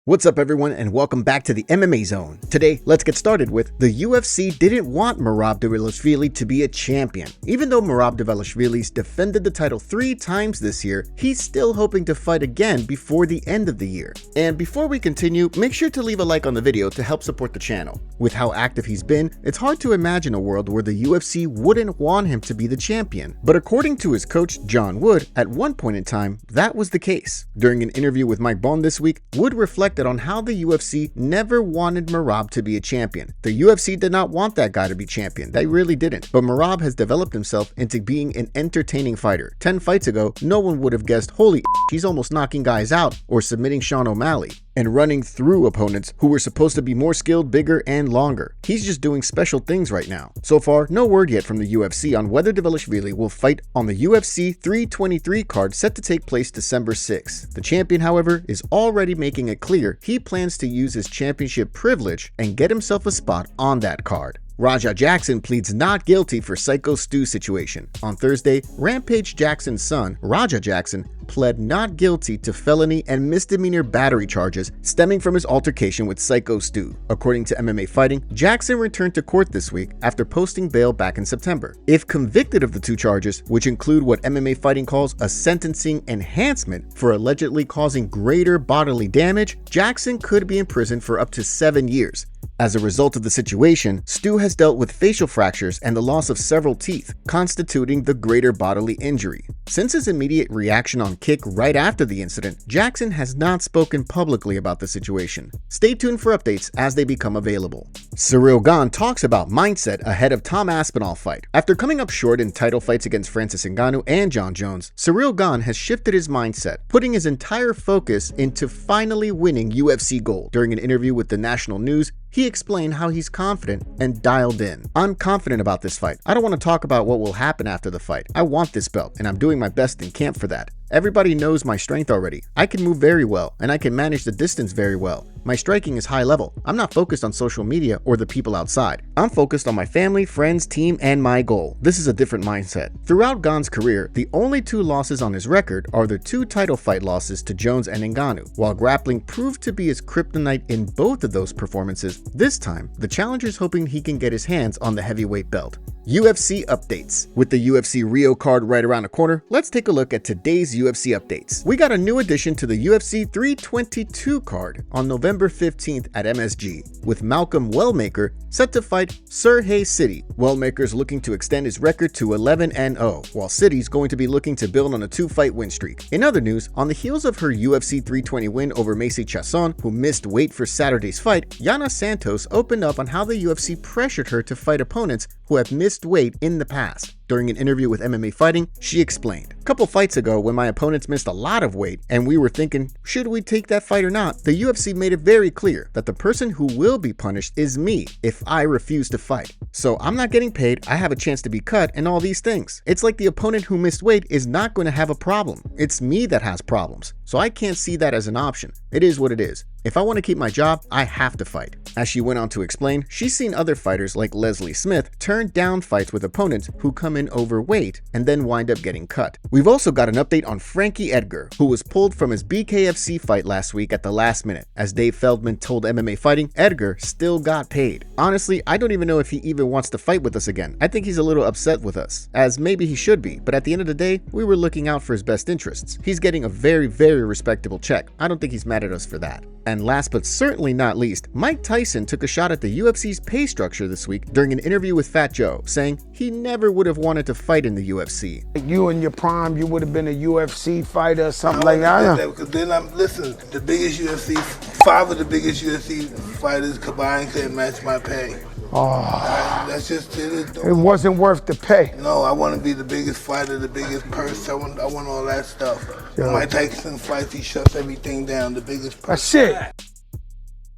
What's up everyone and welcome back to the MMA Zone. Today, let's get started with the UFC didn't want Merab Dvalishvili to be a champion. Even though Merab Dvalishvili's defended the title 3 times this year, he's still hoping to fight again before the end of the year. And before we continue, make sure to leave a like on the video to help support the channel. With how active he's been, it's hard to imagine a world where the UFC wouldn't want him to be the champion. But according to his coach, John Wood, at one point in time, that was the case. During an interview with Mike Bohn this week, Wood reflected on how the UFC never wanted Merab to be a champion. The UFC did not want that guy to be champion. They really didn't. But Merab has developed himself into being an entertaining fighter. 10 fights ago, no one would have guessed, holy he's almost knocking guys out or submitting Sean O'Malley and running through opponents who were supposed to be more skilled, bigger, and longer. He's just doing special things right now. So far, no word yet from the UFC on whether Dvalishvili will fight on the UFC 323 card set to take place December 6th. The champion, however, is already making it clear he plans to use his championship privilege and get himself a spot on that card. Raja Jackson pleads not guilty for Syko Stu situation. On Thursday, Rampage Jackson's son, Raja Jackson, pled not guilty to felony and misdemeanor battery charges stemming from his altercation with Syko Stu. According to MMA Fighting, Jackson returned to court this week after posting bail back in September. If convicted of the 2 charges, which include what MMA Fighting calls a sentencing enhancement for allegedly causing greater bodily damage, Jackson could be imprisoned for up to 7 years. As a result of the situation, Stu has dealt with facial fractures and the loss of several teeth, constituting the greater bodily injury. Since his immediate reaction on Kick right after the incident, Jackson has not spoken publicly about the situation. Stay tuned for updates as they become available. Ciryl Gane talks about mindset ahead of Tom Aspinall fight. After coming up short in title fights against Francis Ngannou and John Jones, Ciryl Gane has shifted his mindset, putting his entire focus into finally winning UFC gold. During an interview with the National News, he explained how he's confident and dialed in. I'm confident about this fight. I don't want to talk about what will happen after the fight. I want this belt, and I'm doing my best in camp for that. Everybody knows my strength already. I can move very well, and I can manage the distance very well. My striking is high level. I'm not focused on social media or the people outside. I'm focused on my family, friends, team, and my goal. This is a different mindset. Throughout Gane's career, the only 2 losses on his record are the 2 title fight losses to Jones and Ngannou. While grappling proved to be his kryptonite in both of those performances, this time, the challenger's hoping he can get his hands on the heavyweight belt. UFC updates. With the UFC Rio card right around the corner, let's take a look at today's UFC updates. We got a new addition to the UFC 322 card on November 15th at MSG, with Malcolm Wellmaker set to fight Sergey City. Wellmaker's looking to extend his record to 11-0, while City's going to be looking to build on a 2-fight win streak. In other news, on the heels of her UFC 320 win over Macy Chiasson, who missed weight for Saturday's fight, Yana Santos opened up on how the UFC pressured her to fight opponents who have missed weight in the past. During an interview with MMA Fighting, she explained, "A couple fights ago when my opponents missed a lot of weight and we were thinking, should we take that fight or not, the UFC made it very clear that the person who will be punished is me if I refuse to fight. So I'm not getting paid, I have a chance to be cut and all these things. It's like the opponent who missed weight is not going to have a problem. It's me that has problems. So I can't see that as an option. It is what it is. If I want to keep my job, I have to fight." As she went on to explain, she's seen other fighters like Leslie Smith turn down fights with opponents who come in overweight and then wind up getting cut. We've also got an update on Frankie Edgar, who was pulled from his BKFC fight last week at the last minute. As Dave Feldman told MMA Fighting, Edgar still got paid. Honestly, I don't even know if he even wants to fight with us again. I think he's a little upset with us, as maybe he should be, but at the end of the day, we were looking out for his best interests. He's getting a very, very respectable check. I don't think he's mad at us for that. And last but certainly not least, Mike Tyson took a shot at the UFC's pay structure this week during an interview with Fat Joe, saying he never would have wanted to fight in the UFC. You in your prime, you would have been a UFC fighter or something like that. Because then listen, the biggest UFC, 5 of the biggest UFC fighters combined couldn't match my pay. Oh, that's just it. It wasn't worth the pay. No, I want to be the biggest fighter, the biggest purse. I want all that stuff. When Mike Tyson fights, he shuts everything down. The biggest purse. That's it.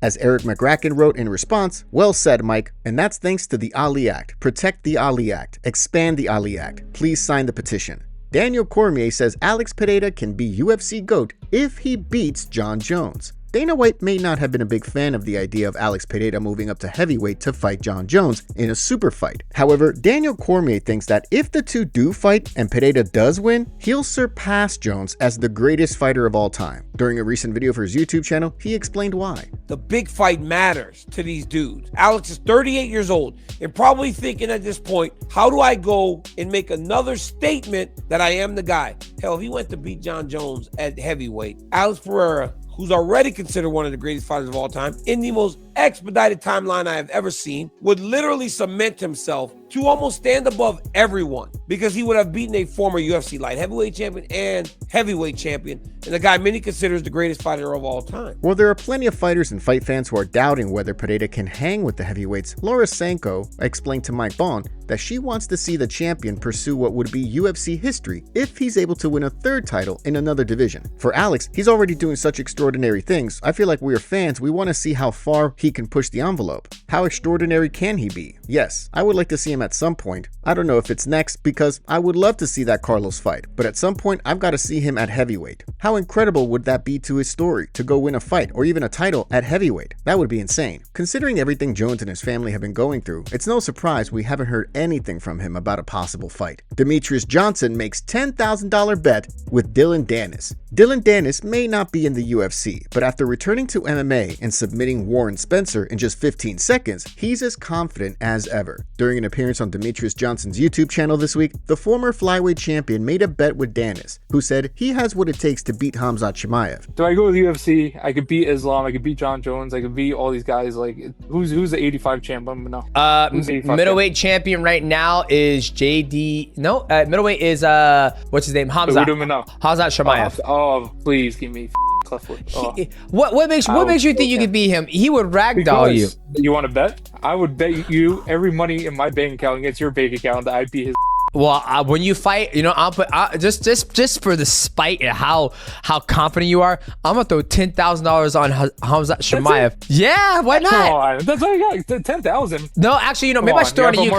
As Eric McRacken wrote in response, "Well said, Mike, and that's thanks to the Ali Act. Protect the Ali Act. Expand the Ali Act. Please sign the petition." Daniel Cormier says Alex Pereira can be UFC GOAT if he beats John Jones. Dana White may not have been a big fan of the idea of Alex Pereira moving up to heavyweight to fight Jon Jones in a super fight. However, Daniel Cormier thinks that if the two do fight and Pereira does win, he'll surpass Jones as the greatest fighter of all time. During a recent video for his YouTube channel, he explained why. The big fight matters to these dudes. Alex is 38 years old and probably thinking at this point, how do I go and make another statement that I am the guy? Hell, if he went to beat Jon Jones at heavyweight, Alex Pereira, who's already considered one of the greatest fighters of all time, in the most expedited timeline I have ever seen, would literally cement himself to almost stand above everyone because he would have beaten a former UFC light heavyweight champion and heavyweight champion, and the guy many considers the greatest fighter of all time. While there are plenty of fighters and fight fans who are doubting whether Pereira can hang with the heavyweights, Laura Sanko explained to Mike Vaughn that she wants to see the champion pursue what would be UFC history if he's able to win a third title in another division. For Alex, he's already doing such extraordinary things. I feel like we are fans, we want to see how far he can push the envelope. How extraordinary can he be? Yes, I would like to see him at some point. I don't know if it's next because I would love to see that Carlos fight, but at some point I've got to see him at heavyweight. How incredible would that be to his story to go win a fight or even a title at heavyweight? That would be insane. Considering everything Jones and his family have been going through, it's no surprise we haven't heard anything from him about a possible fight. Demetrious Johnson makes $10,000 bet with Dillon Danis. Dillon Danis may not be in the UFC, but after returning to MMA and submitting Warren Spencer in just 15 seconds, he's as confident as ever. During an appearance on Demetrious Johnson's YouTube channel this week, the former flyweight champion made a bet with Danis, who said he has what it takes to beat Khamzat Chimaev. Do I go with UFC? I could beat Islam. I could beat Jon Jones. I could beat all these guys. Like, who's the 85 champ? I don't know. Middleweight champion right now is JD. No, middleweight is what's his name? Khamzat Chimaev. Oh, please give me Clefwood. Oh. What makes you think you could beat him? He would ragdoll you. You want to bet? I would bet you every money in my bank account against your bank account that I'd beat his. Well, when you fight, you know, I'll put just for the spite and how confident you are, I'm gonna throw $10,000 on Khamzat Chimaev. Yeah, why not? Come on, that's all you got. 10,000. No, actually, you know, maybe I should throw it at you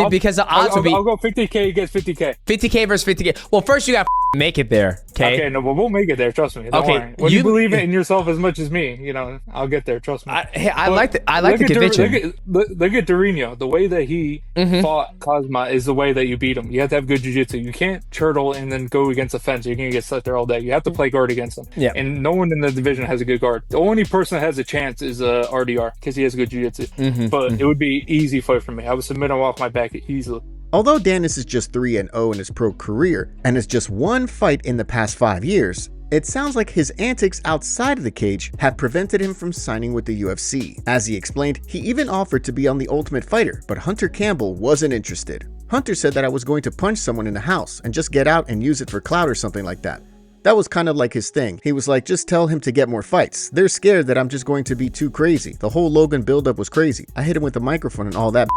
because the odds would be. I'll go 50K against 50K. 50K versus 50K. Well, first you gotta make it there. Okay, no, but we'll make it there. Trust me. Don't worry. When you believe in yourself as much as me, you know, I'll get there. Trust me. I like the conviction. Look at Dorino. The way that he fought Cosma is the way that you beat him. You have to have good jiu-jitsu. You can't turtle and then go against a fence. You're gonna get stuck there all day. You have to play guard against him. Yeah. And no one in the division has a good guard. The only person that has a chance is RDR because he has good jiu-jitsu. But it would be easy fight for me. I would submit him off my back easily. Although Danis is just 3-0 in his pro career and has just one fight in the past 5 years, it sounds like his antics outside of the cage have prevented him from signing with the UFC. As he explained, he even offered to be on The Ultimate Fighter, but Hunter Campbell wasn't interested. Hunter said that I was going to punch someone in the house and just get out and use it for clout or something like that. That was kind of like his thing. He was like, just tell him to get more fights. They're scared that I'm just going to be too crazy. The whole Logan buildup was crazy. I hit him with the microphone and all that.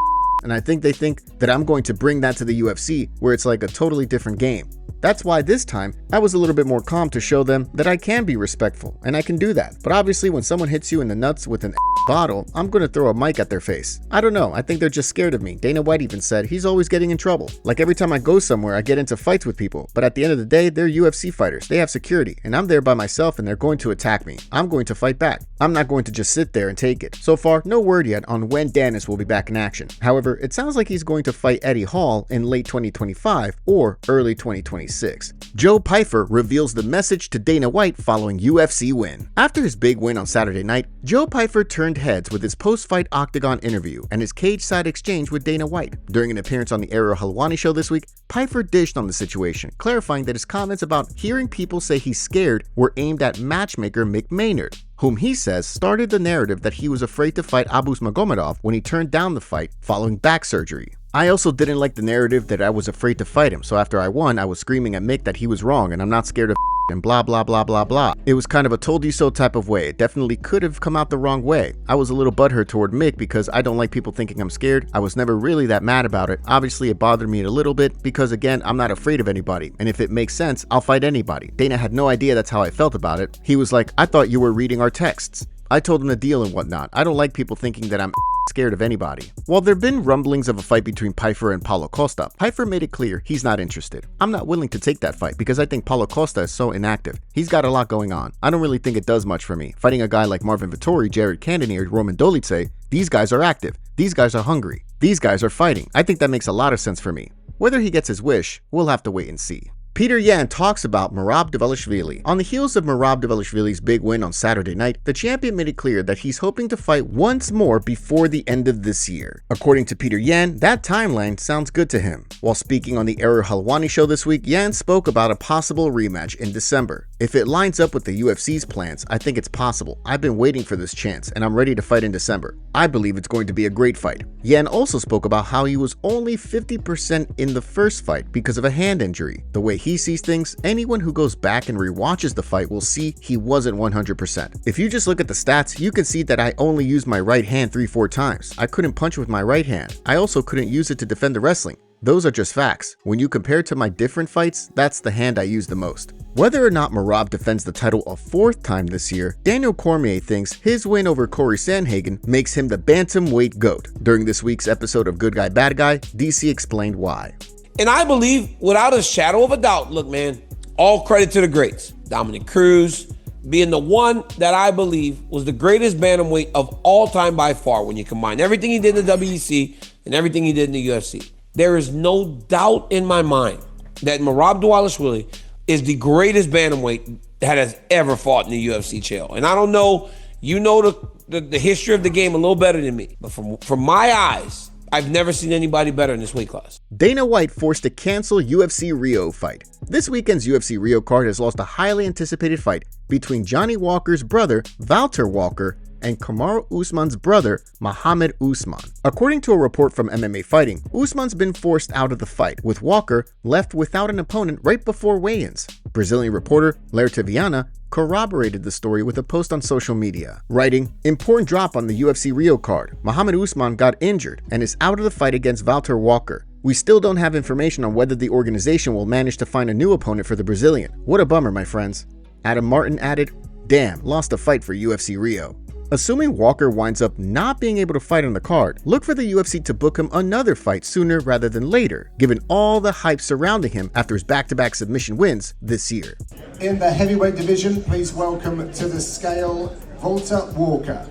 And I think they think that I'm going to bring that to the UFC where it's like a totally different game. That's why this time I was a little bit more calm to show them that I can be respectful and I can do that. But obviously when someone hits you in the nuts with an bottle, I'm going to throw a mic at their face. I don't know. I think they're just scared of me. Dana White even said he's always getting in trouble. Like every time I go somewhere, I get into fights with people. But at the end of the day, they're UFC fighters. They have security and I'm there by myself and they're going to attack me. I'm going to fight back. I'm not going to just sit there and take it. So far, no word yet on when Danis will be back in action. However, it sounds like he's going to fight Eddie Hall in late 2025 or early 2026. Joe Pyfer reveals the message to Dana White following UFC win. After his big win on Saturday night, Joe Pyfer turned heads with his post-fight Octagon interview and his cage-side exchange with Dana White. During an appearance on the Ariel Helwani show this week, Pyfer dished on the situation, clarifying that his comments about hearing people say he's scared were aimed at matchmaker Mick Maynard, whom he says started the narrative that he was afraid to fight Abus Magomedov when he turned down the fight following back surgery. I also didn't like the narrative that I was afraid to fight him, so after I won, I was screaming at Mick that he was wrong and I'm not scared of and blah blah blah blah blah. It was kind of a told you so type of way. It definitely could have come out the wrong way. I was a little butthurt toward Mick because I don't like people thinking I'm scared. I was never really that mad about it. Obviously it bothered me a little bit because again, I'm not afraid of anybody, and if it makes sense, I'll fight anybody. Dana had no idea that's how I felt about it. He was like, I thought you were reading our texts. I told him the deal and whatnot. I don't like people thinking that I'm scared of anybody. While there have been rumblings of a fight between Pyfer and Paulo Costa, Pyfer made it clear he's not interested. I'm not willing to take that fight because I think Paulo Costa is so inactive. He's got a lot going on. I don't really think it does much for me. Fighting a guy like Marvin Vettori, Jared Cannonier, Roman Dolidze, these guys are active. These guys are hungry. These guys are fighting. I think that makes a lot of sense for me. Whether he gets his wish, we'll have to wait and see. Petr Yan talks about Merab Dvalishvili. On the heels of Merab Dvalishvili's big win on Saturday night, the champion made it clear that he's hoping to fight once more before the end of this year. According to Petr Yan, that timeline sounds good to him. While speaking on the Ariel Helwani show this week, Yan spoke about a possible rematch in December. If it lines up with the UFC's plans, I think it's possible. I've been waiting for this chance, and I'm ready to fight in December. I believe it's going to be a great fight. Yan also spoke about how he was only 50% in the first fight because of a hand injury. The way he sees things, anyone who goes back and rewatches the fight will see he wasn't 100%. If you just look at the stats, you can see that I only used my right hand 3-4 times. I couldn't punch with my right hand. I also couldn't use it to defend the wrestling. Those are just facts. When you compare to my different fights, that's the hand I use the most. Whether or not Merab defends the title a 4th time this year, Daniel Cormier thinks his win over Corey Sandhagen makes him the bantamweight GOAT. During this week's episode of Good Guy Bad Guy, DC explained why. And I believe, without a shadow of a doubt, look, man, all credit to the greats. Dominic Cruz being the one that I believe was the greatest bantamweight of all time by far when you combine everything he did in the WEC and everything he did in the UFC. There is no doubt in my mind that Merab Dvalishvili is the greatest bantamweight that has ever fought in the UFC chair. And I don't know, you know the history of the game a little better than me, but from my eyes, I've never seen anybody better in this weight class. Dana White forced to cancel UFC Rio fight. This weekend's UFC Rio card has lost a highly anticipated fight between Johnny Walker's brother, Valter Walker, and Kamaru Usman's brother, Muhammad Usman. According to a report from MMA Fighting, Usman's been forced out of the fight, with Walker left without an opponent right before weigh-ins. Brazilian reporter Lerta Viana corroborated the story with a post on social media, writing, "Important drop on the UFC Rio card. Muhammad Usman got injured and is out of the fight against Valter Walker. We still don't have information on whether the organization will manage to find a new opponent for the Brazilian. What a bummer, my friends." Adam Martin added, "Damn, lost a fight for UFC Rio." Assuming Walker winds up not being able to fight on the card, look for the UFC to book him another fight sooner rather than later, given all the hype surrounding him after his back-to-back submission wins this year. In the heavyweight division, please welcome to the scale, Valter Walker.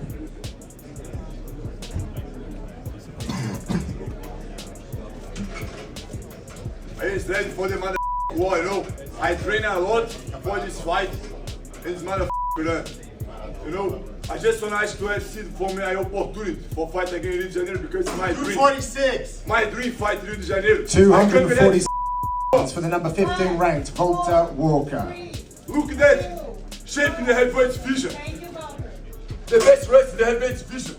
He's ready for the motherfucking war, you know. I train a lot for this fight. It's motherfucking, you know. I just want to ask UFC for me an opportunity for fight against Rio de Janeiro because it's my dream. 246. My dream fight Rio de Janeiro. 246 for the number 15 ranked Valter Walker. Look at that, shape in the heavyweight division. The best wrestler in the heavyweight division.